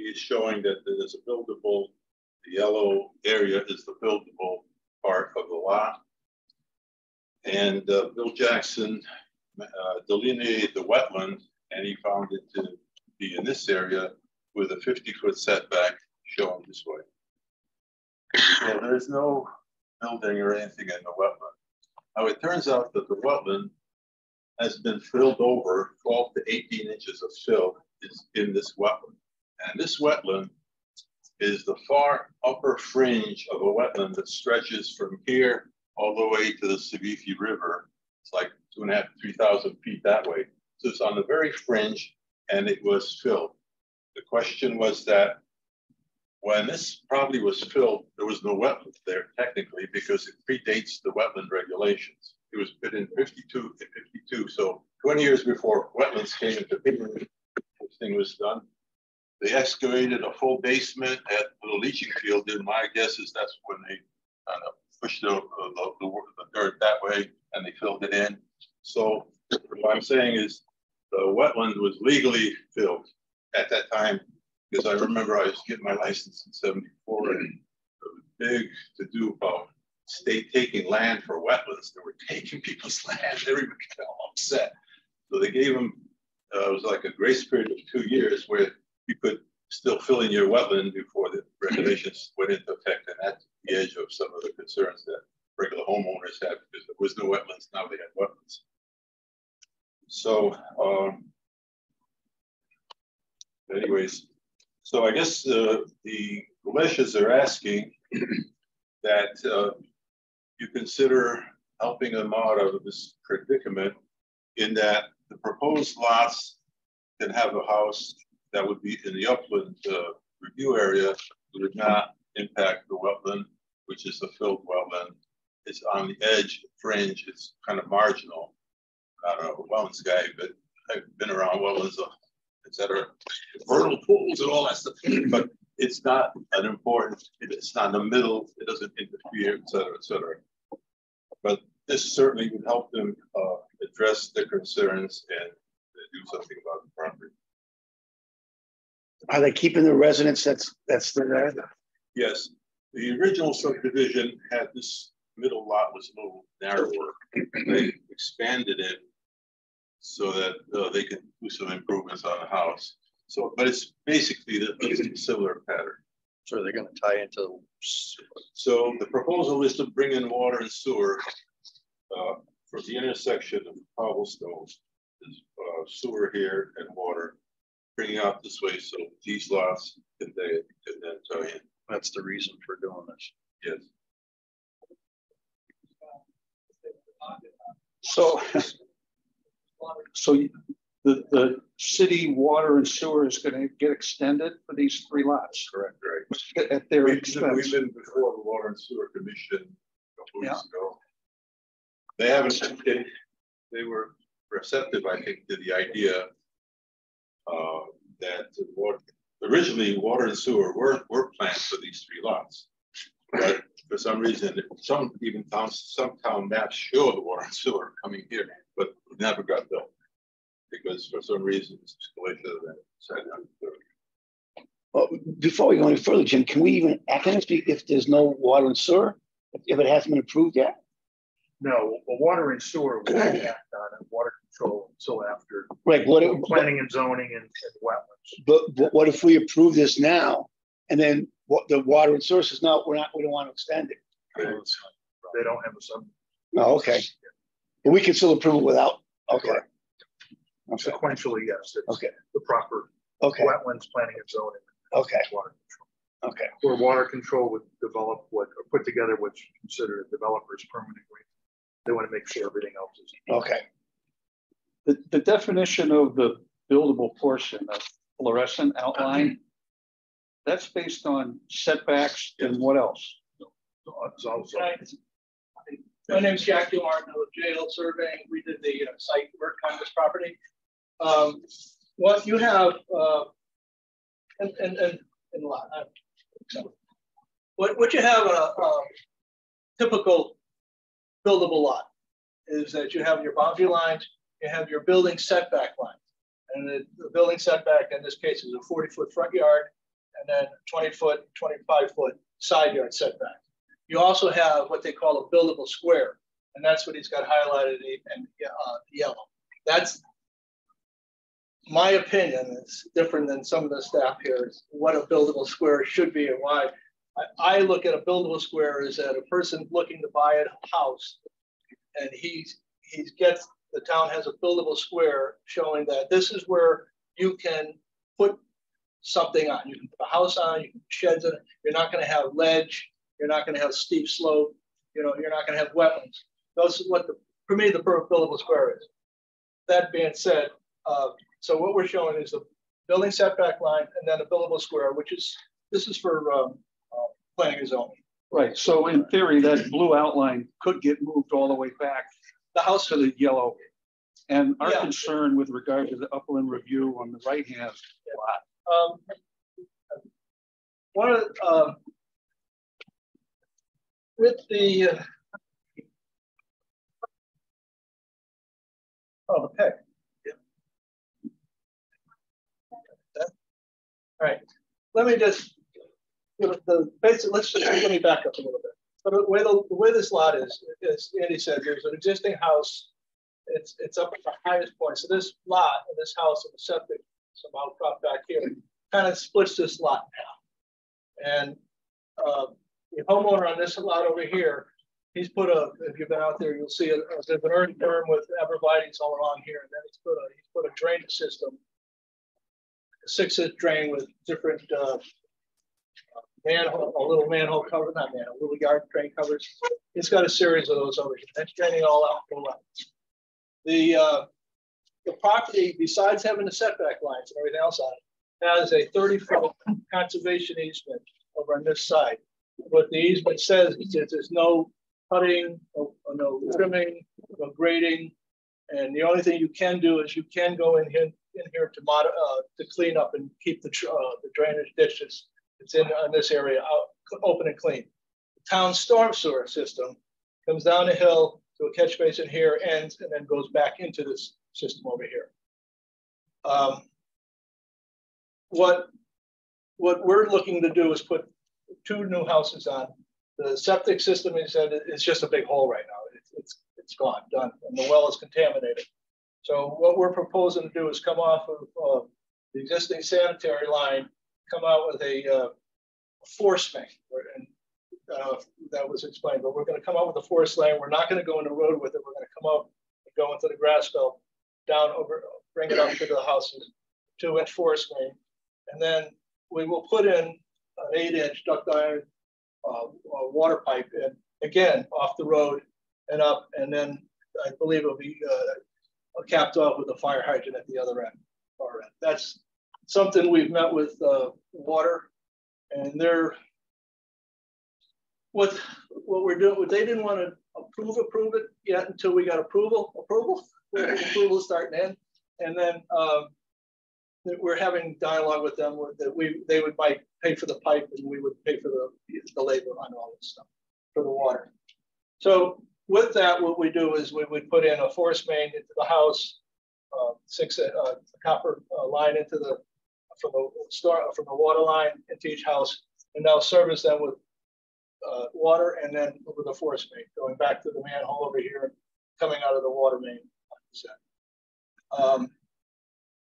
is showing that there's a buildable, the yellow area is the buildable part of the lot. And Bill Jackson delineated the wetland, and he found it to be in this area with a 50-foot setback shown this way. So there's no building or anything in the wetland. Now it turns out that the wetland has been filled over. 12 to 18 inches of fill is in this wetland. And this wetland is the far upper fringe of a wetland that stretches from here all the way to the Sabethy River. It's like 2,500 to 3,000 feet that way. So it's on the very fringe, and it was filled. The question was that when this probably was filled, there was no wetland there technically because it predates the wetland regulations. It was put in 52, so 20 years before wetlands came into being, this thing was done. They excavated a full basement at the leaching field, and my guess is that's when they kind of pushed the dirt that way and they filled it in. So what I'm saying is the wetland was legally filled at that time, because I remember I was getting my license in '74, and it was big to do about state taking land for wetlands. They were taking people's land. Everybody got all upset. So they gave them, it was like a grace period of 2 years where you could still fill in your wetland before the regulations went into effect. And that's the edge of some of the concerns that regular homeowners had, because there was no wetlands. Now they had wetlands. So anyways, so I guess the militias are asking that you consider helping them out of this predicament, in that the proposed lots can have a house that would be in the upland review area. It would not impact the wetland, which is a filled wetland. It's on the edge, fringe, it's kind of marginal. I don't know, a wetlands guy, but I've been around wetlands, etc. Vernal pools and all that stuff, but it's not an important, it's not in the middle, it doesn't interfere, etc., etc. But this certainly would help them address their concerns and do something about the property. Are they keeping the residents that's still there? Yes, the original subdivision had this middle lot was a little narrower. They expanded it so that they could do some improvements on the house. So, but it's basically a similar pattern. So they're going to tie into. So the proposal is to bring in water and sewer from the intersection of cobblestones. There's sewer here and water, bringing out this way so these lots can then tie in. That's the reason for doing this. Yes. So the city water and sewer is going to get extended for these 3 lots. Correct, right. At their expense. We've been before the Water and Sewer Commission a couple weeks ago. They haven't. They were receptive, I think, to the idea that originally water and sewer were planned for these 3 lots, but for some reason, some town maps show the water and sewer coming here, but it never got built because for some reason it's Well, before we go any further, Jim, can we even act on this if there's no water and sewer, if it hasn't been approved yet? No, well, water and sewer will act on it, water control until after. Right. Planning and zoning and wetlands. But what if we approve this now, and then the water and sewer says no, we don't want to extend it? They don't have a sub. Oh, okay. But we can still approve it without. Okay. Sequentially, yes. Okay. The proper wetlands planning and zoning. Okay. Water control. Okay. Where water control would develop or put together what's considered a developer's permanent agreement. They want to make sure everything else is okay. The definition of the buildable portion, of fluorescent outline, that's based on setbacks and what else? My name is Jack Martin of JL Surveying. We did the site work on this property. What you have, and a lot. What you have a typical buildable lot is that you have your boundary lines, you have your building setback lines, and the building setback in this case is a 40-foot front yard then 20 foot, 25 foot side yard setback. You also have what they call a buildable square, and that's what he's got highlighted in yellow. That's my opinion. It's different than some of the staff here. Is what a buildable square should be and why. I look at a buildable square as that a person looking to buy a house, and he gets, the town has a buildable square showing that this is where you can put something on. You can put a house on, you can put sheds in it. You're not going to have ledge. You're not going to have steep slope. You know, you're not going to have wetlands. Those is what for me, the buildable square is. That being said, so what we're showing is the building setback line and then a buildable square, which is, this is for planning and zoning. Right. So in theory, that blue outline could get moved all the way back The house to the yellow. And our Yeah. concern with regard to the upland review on the right hand lot. One of with the the peg. Yeah. All right. Let me just the basic. Let me back up a little bit. But the way this lot is Andy said, there's an existing house. It's up at the highest point. So this lot and this house and the septic somehow dropped back here, kind of splits this lot now. And the homeowner on this lot over here, he's put if you've been out there, you'll see there's an earth berm with arborvitaes all along here. And then he's put a drainage system, a 6-inch drain with different manhole, a little manhole cover, not manhole, little yard drain covers. It's got a series of those over here. That's draining all out the left. The property, besides having the setback lines and everything else on it, has a 30-foot conservation easement over on this side. What the easement says is that there's no cutting, no trimming, no grading, and the only thing you can do is you can go in here to clean up and keep the drainage ditches that's in this area out, open and clean. The town storm sewer system comes down the hill to a catch basin here, ends, and then goes back into this system over here. What we're looking to do is put 2 new houses on. The septic system, he said, it's just a big hole right now. It's gone, done, and the well is contaminated. So what we're proposing to do is come off of the existing sanitary line, come out with a force main, and that was explained, but we're going to come out with a force line. We're not going to go in the road with it. We're going to come up and go into the grass belt, down over, bring it up to the houses, 2-inch force main, and then we will put in an 8-inch duct iron water pipe, and again off the road and up, and then I believe it'll be capped off with a fire hydrant at the other end. Far end. That's something we've met with water, and they're what we're doing. They didn't want to approve it yet until we got approval. Approval starting in, and then we're having dialogue with them that they would might pay for the pipe and we would pay for the labor on all this stuff for the water. So with that, what we do is we would put in a force main into the house, copper line into from the water line into each house, and now service them with water, and then over the force main going back to the manhole over here, coming out of the water main.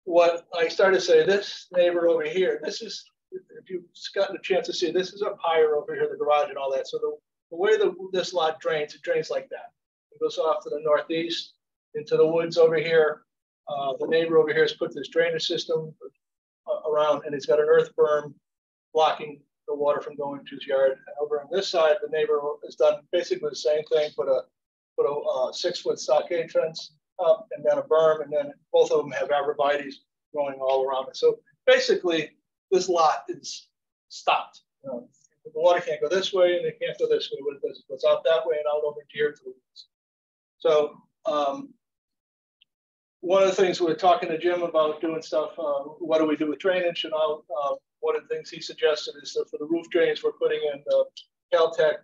What I started to say, this neighbor over here, this is, if you've gotten a chance to see, this is up higher over here, the garage and all that. So the way this lot drains, it drains like that. It goes off to the northeast into the woods over here. The neighbor over here has put this drainage system around, and he's got an earth berm blocking the water from going to his yard. And over on this side, the neighbor has done basically the same thing, put a 6-foot stockade fence up, and then a berm, and then both of them have arborvitaes growing all around it. So basically, this lot is stopped. You know, the water can't go this way, and it can't go this way. It goes out that way and out over here to the woods. So one of the things we were talking to Jim about doing stuff. What do we do with drainage? And all. One of the things he suggested is that for the roof drains, we're putting in Caltech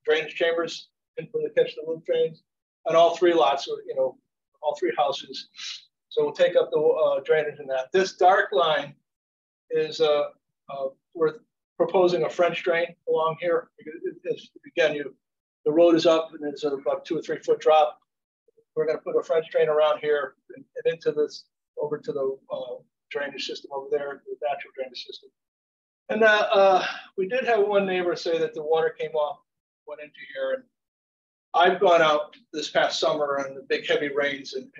drainage chambers and for the catch the roof drains on all 3 lots, or all 3 houses. So we'll take up the drainage in that. This dark line is We're proposing a French drain along here. Again, the road is up and there's about 2 or 3 foot drop. We're going to put a French drain around here and into this, over to the drainage system over there, the natural drainage system. And we did have one neighbor say that the water came off, went into here. And I've gone out this past summer on the big heavy rains and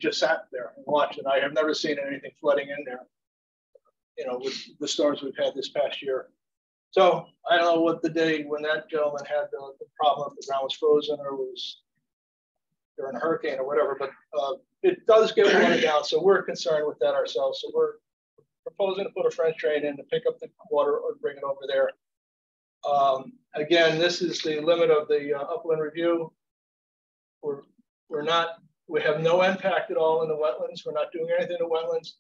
just sat there and watched it. I have never seen anything flooding in there, you know, with the storms we've had this past year. So I don't know what the day when that gentleman had the problem, if the ground was frozen or was during a hurricane or whatever, but it does get water down. So we're concerned with that ourselves. So we're proposing to put a French drain in to pick up the water or bring it over there. Again, this is the limit of the upland review. We have no impact at all in the wetlands. We're not doing anything in the wetlands.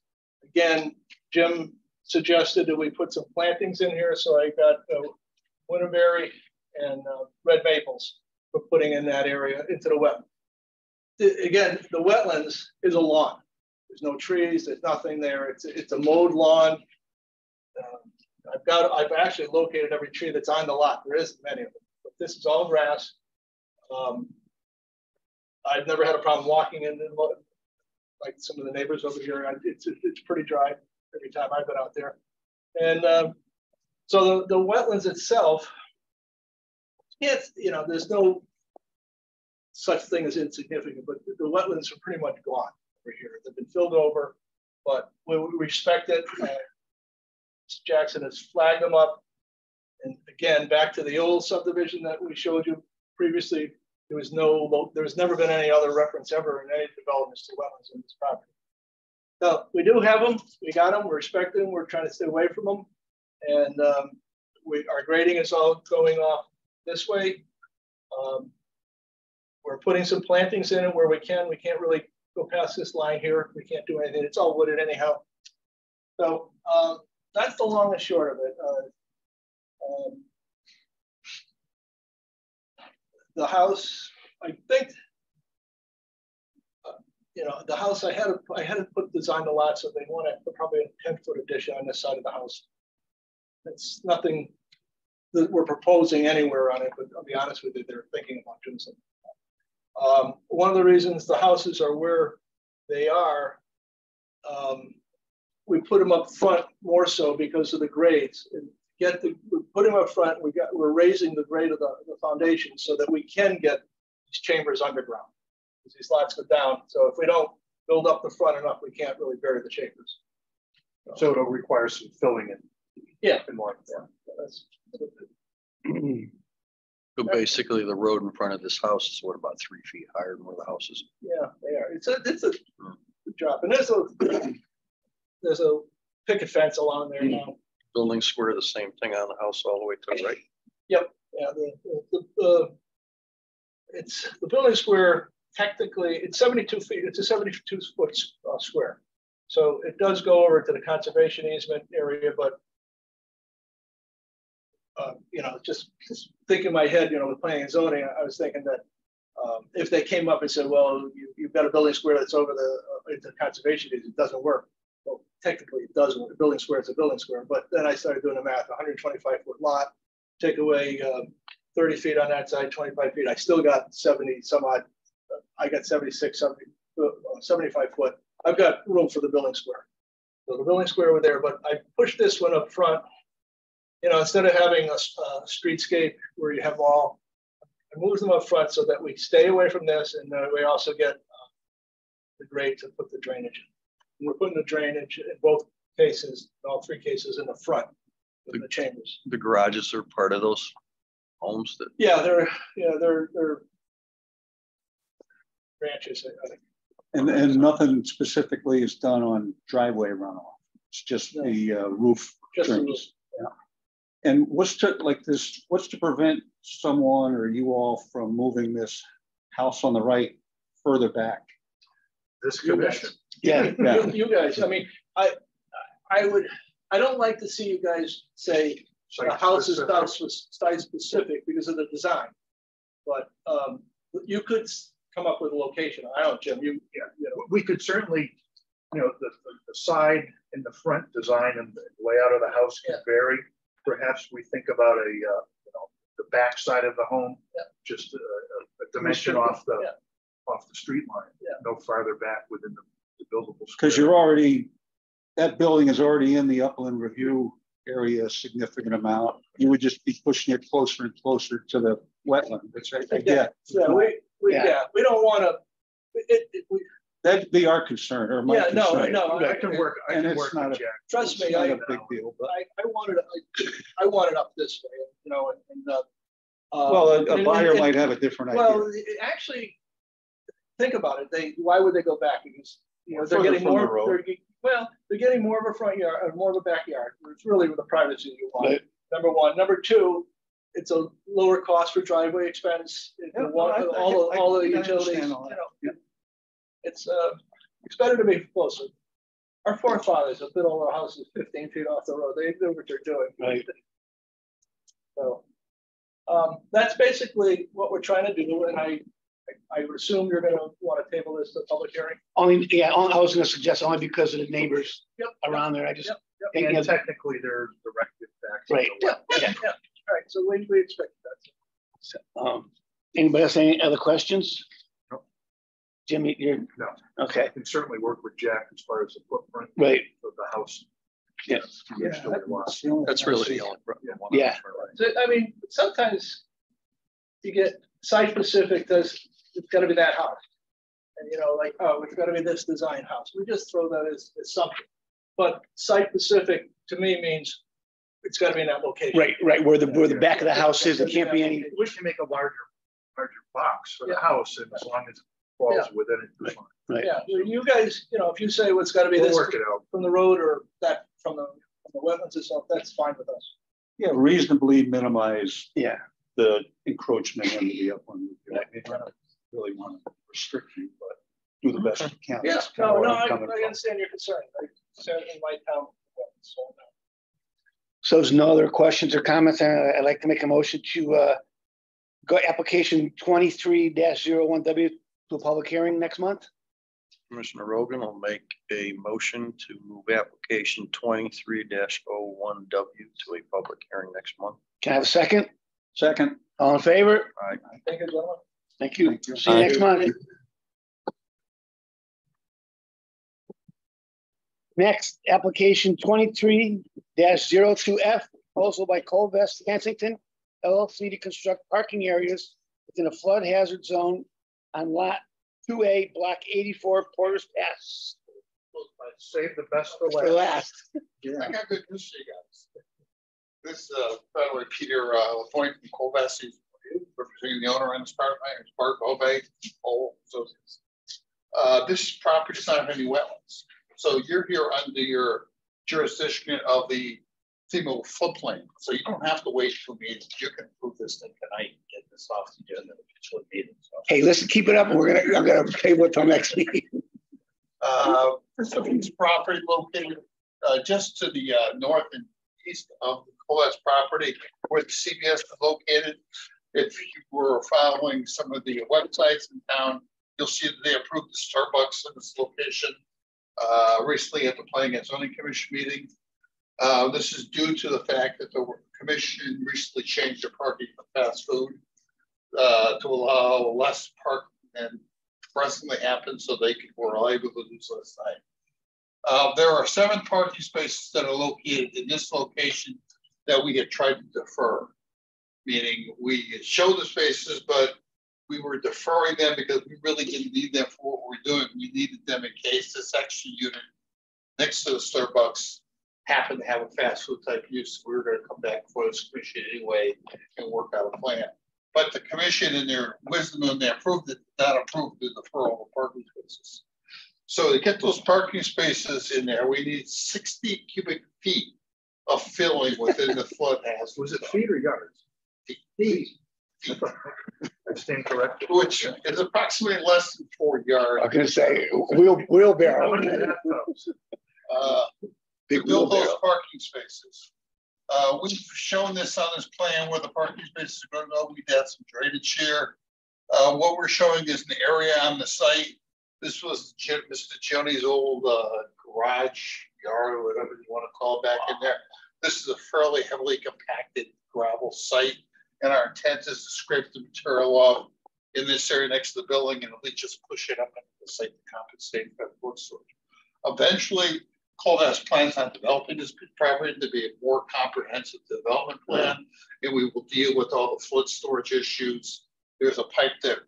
Again, Jim suggested that we put some plantings in here. So I got winterberry and red maples for putting in that area into the wetland. Again, the wetlands is a lawn. There's no trees, there's nothing there. It's a mowed lawn. I've actually located every tree that's on the lot. There isn't many of them, but this is all grass. I've never had a problem walking in like some of the neighbors over here. It's pretty dry every time I've been out there. And so the wetlands itself, there's no such thing as insignificant, but the wetlands are pretty much gone over here. They've been filled over, but we respect it. Jackson has flagged them up. And again, back to the old subdivision that we showed you previously, there's never been any other reference ever in any developments to wetlands in this property. So we do have them, we got them, we respect them, we're trying to stay away from them. And our grading is all going off this way. We're putting some plantings in it where we can. We can't really go past this line here. We can't do anything. It's all wooded anyhow. So that's the long and short of it. The house, I think, the house I had to design the lot so they want probably a 10-foot addition on this side of the house. It's nothing that we're proposing anywhere on it, but I'll be honest with you, they're thinking about doing something. One of the reasons the houses are where they are, we put them up front more so because of the grades. And we put them up front. We're raising the grade of the foundation so that we can get these chambers underground. Because these lots go down. So if we don't build up the front enough, we can't really bury the chambers. So it'll require some filling in. Yeah. In more. So basically, the road in front of this house is what, about 3 feet higher than where the house is? Yeah, they are. It's a good drop, and there's a picket fence along there now. Building square, the same thing on the house all the way to the right. Yep. Yeah. It's the building square. Technically, it's 72 feet. It's a 72 foot square, so it does go over to the conservation easement area, but. Just thinking in my head, with planning and zoning, I was thinking that if they came up and said, well, you've got a building square that's over into conservation, it doesn't work. Well, technically it doesn't work. A building square is a building square. But then I started doing the math, 125-foot lot, take away 30 feet on that side, 25 feet. I still got 70 some odd. I got 76, 75 foot. I've got room for the building square. So the building square over there, but I pushed this one up front. Instead of having a streetscape where you have all, I moved them up front so that we stay away from this, and we also get the grade to put the drainage in. And we're putting the drainage in both cases, all 3 cases, in the front of the chambers. The garages are part of those homes that. Yeah, they're ranches, I think. And nothing specifically is done on driveway runoff. It's just the roof. Just the roof. Yeah. And what's to prevent someone or you all from moving this house on the right further back? This commission. Yeah. You guys. I mean, I don't like to see you guys say the house is site specific because of the design, but you could come up with a location. I don't, Jim. We could certainly you know, the side and the front design and the layout of the house can vary. Perhaps we think about a, you know, the back side of the home, just a dimension off the street line, no farther back within the buildable square. Because you're already, that building is already in the upland review area a significant amount. You would just be pushing it closer and closer to the wetland, which I get. We don't want to. That'd be our concern, or my concern. No, I can work. I can work with Jack. Trust me, Not a big deal, but I want it up this way, you know, well, a buyer might have a different idea. Well, actually, think about it. Why would they go back? Because, you know, they're getting more. They're getting more of a front yard, or more of a backyard. It's really the privacy you want. Right. Number one. Number two, it's a lower cost for driveway expense. All the utilities. You know, it's better to be closer. Our forefathers have built all their houses 15 feet off the road. They know what they're doing. Right. So that's basically what we're trying to do. And I would assume you're going to want to table this to public hearing. I was going to suggest only because of the neighbors around there. I just think and technically they're directed back. To right. Yeah. All right. So we expect that. So, anybody else? Any other questions? No. Jimmy, you're no. Okay. I can certainly work with Jack as far as the footprint of the house. Yeah. That's really the only one. Yeah. So, I mean, sometimes you get site specific. It's got to be that house, and you know, like, oh, it's got to be this design house. We just throw that as something. But site specific to me means it's got to be in that location. Right. Where the back of the house is, it can't be any. We can make a larger box for the house, and as long as it falls within it. Right. Yeah, you guys, you know, if you say it's got to be this work it out from the road or that from the wetlands itself, that's fine with us. Yeah, reasonably minimize the encroachment into the upland. I don't really want to restrict you, but do the best you can. Yeah, I understand your concern. I said in my town. So there's no other questions or comments. I'd like to make a motion to go application 23-01W to a public hearing next month. Commissioner Rogan will make a motion to move application 23-01W to a public hearing next month. Can I have a second? Second. All in favor? All right. Thank you, gentlemen. Thank you. See you next month. Next, application 23-02F, proposal by Colvest Kensington LLC to construct parking areas within a flood hazard zone on lot 2A, block 84, Porter's Pass. Save the best for last. I got good news for you guys. This by the way, Peter Lapointe from Colvest, representing the owner on this part. My name is Bart Bove. This property does not have any wetlands. So you're here under your jurisdiction of the FEMA floodplain. So you don't have to wait for me. You can approve this thing tonight and get this off the agenda. Hey, listen, keep it up. I'm gonna table it till next meeting. This is a piece of property located just to the north and east of the Colvest property, where the CVS is located. If you were following some of the websites in town, you'll see that they approved the Starbucks in this location recently at the Planning and Zoning Commission meeting. This is due to the fact that the commission recently changed their parking for fast food to allow less parking than presently happens, so they were able to do so this time. There are 7 parking spaces that are located in this location that we had tried to defer, meaning we showed the spaces, but we were deferring them because we really didn't need them for what we're doing. We needed them in case this extra unit next to the Starbucks happened to have a fast food type use. We were going to come back before this commission anyway and work out a plan. But the commission, in their wisdom, when they approved it, did not approve the deferral of parking spaces. So to get those parking spaces in there, we need 60 cubic feet of filling within the flood hazard. Was it feet or yards? Feet. I stand corrected. Which is approximately less than 4 yards. I was gonna say wheelbarrow. To build those parking spaces. We've shown this on this plan where the parking spaces are going to go. We've had some drainage here. What we're showing is an area on the site This was Mr. Gioni's old garage yard or whatever you want to call it back in there. This is a fairly heavily compacted gravel site, and our intent is to scrape the material off in this area next to the building and at least just push it up into the site to compensate for the wood storage. Eventually, Cole has plans on developing this property to be a more comprehensive development plan, and we will deal with all the flood storage issues. There's a pipe that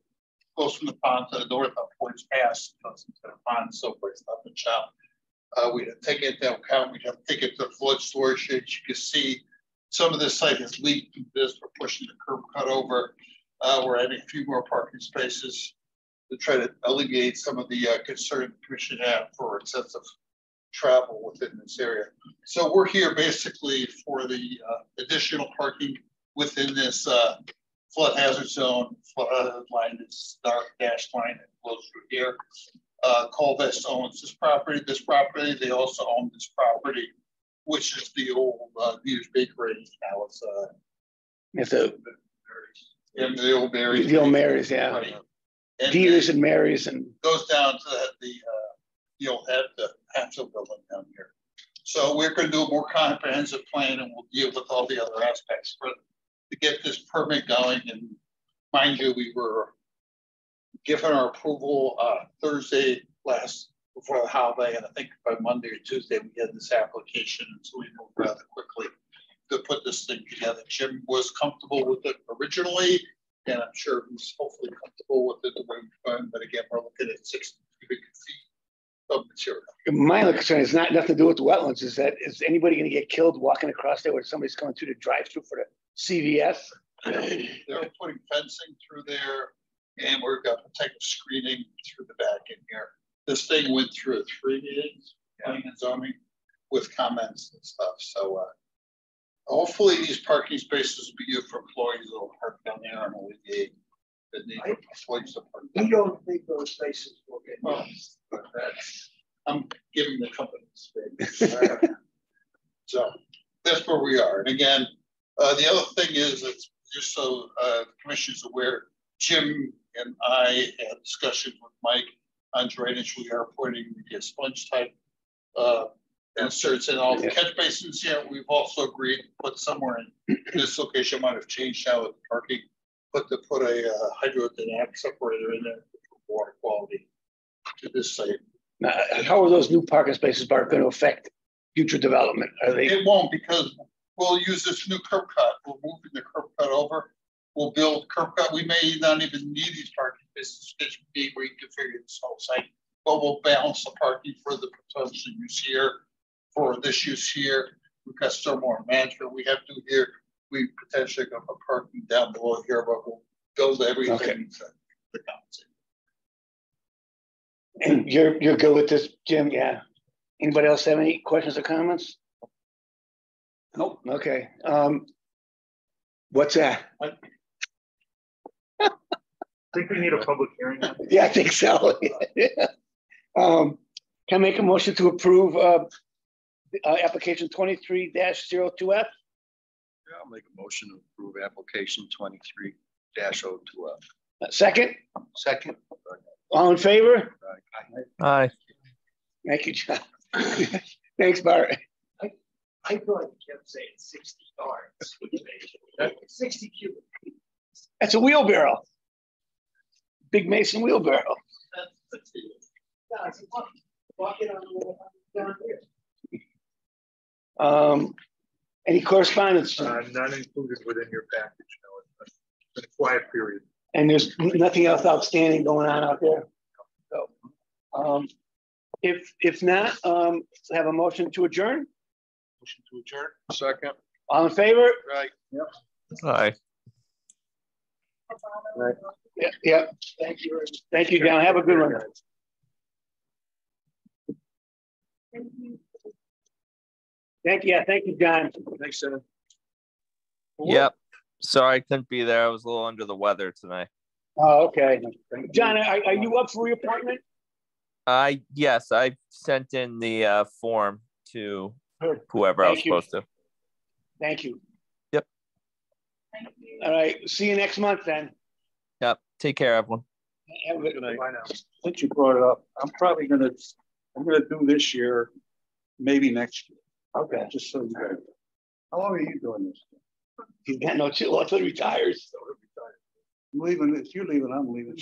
goes from the pond to the north of Points Pass, goes into the pond, so forth, up and shop. We didn't take it into account. We have to take it to the flood storage. You can see some of this site has leaked through this. We're pushing the curb cut over. We're adding a few more parking spaces to try to alleviate some of the concern the commission had for excessive travel within this area. So we're here basically for the additional parking within this flood hazard zone. Flood line is dark dashed line that flows through here. Colvest owns this property. They also own this property, which is the old News Bakery. Now it's and the old Mary's. The old Mary's, yeah. Right. And Peters and Mary's and goes down to the old Hatfield building down here. So we're going to do a more comprehensive plan, and we'll deal with all the other aspects for to get this permit going. And mind you, we were given our approval Thursday before the holiday, and I think by Monday or Tuesday we had this application, so we moved rather quickly to put this thing together. Jim was comfortable with it originally, and I'm sure he's hopefully comfortable with it the way we're going. But again, we're looking at 60 cubic feet of material. my only concern is nothing to do with the wetlands. Is anybody going to get killed walking across there when somebody's coming through the drive-through for the CVS? They're putting fencing through there, and we've got protective screening through the back in here. This thing went through 3 meetings, planning and zoning, with comments and stuff. So hopefully these parking spaces will be used for employees that will park down there and alleviate the need for employees to park. We don't think those spaces will get used. But I'm giving the company space. So that's where we are. And again, the other thing is, it's just so the commission is aware, Jim and I had discussion with Mike on drainage. We are putting the sponge type inserts in all the catch basins here. We've also agreed to put somewhere in this location, might have changed now with parking, but to put a hydrodynamic separator in there for water quality to this site. Now, how are those new parking spaces going to affect future development? Are they? It won't, because we'll use this new curb cut. We're moving the curb cut over. We'll build curb cut. We may not even need these parking spaces because we reconfigure this whole site, but we'll balance the parking for the potential use here, for this use here. We've got stormwater management we have to do here. We potentially got a parking down below here, but we'll build everything to compensate. And you're good with this, Jim? Yeah. Anybody else have any questions or comments? Nope. Okay. What's that? I think we need a public hearing. Yeah, I think so. Yeah. Can I make a motion to approve application 23-02F? Yeah, I'll make a motion to approve application 23-02F. Second? Second. All in favor? Aye. Thank you, John. Thanks, Bart. I thought you kept saying 60 yards. 60 cubic feet. That's a wheelbarrow. Big Mason wheelbarrow. Yeah, it's a bucket on the down here. Any correspondence? Not included within your package. No, it's been a quiet period. And there's nothing else outstanding going on out there. So, if not, have a motion to adjourn. Motion to adjourn. Second. All in favor? Right. Yep. Aye. Yeah. Yeah. Thank you. Thank you, John. Have a good one. Thank you. Yeah, thank you, John. Thanks, Seven. Yep. Sorry I couldn't be there. I was a little under the weather tonight. Oh, okay. John, are you up for reappointment? Yes, I sent in the form to whoever I was supposed to. Thank you. Yep. All right. See you next month then. Yep. Take care, everyone. Have a good night. Bye now. Since you brought it up, I'm gonna do this year, maybe next year. Okay. Just so you guys. How long are you doing this? He's got no chill until he retires. I'm leaving, if you're leaving, I'm leaving.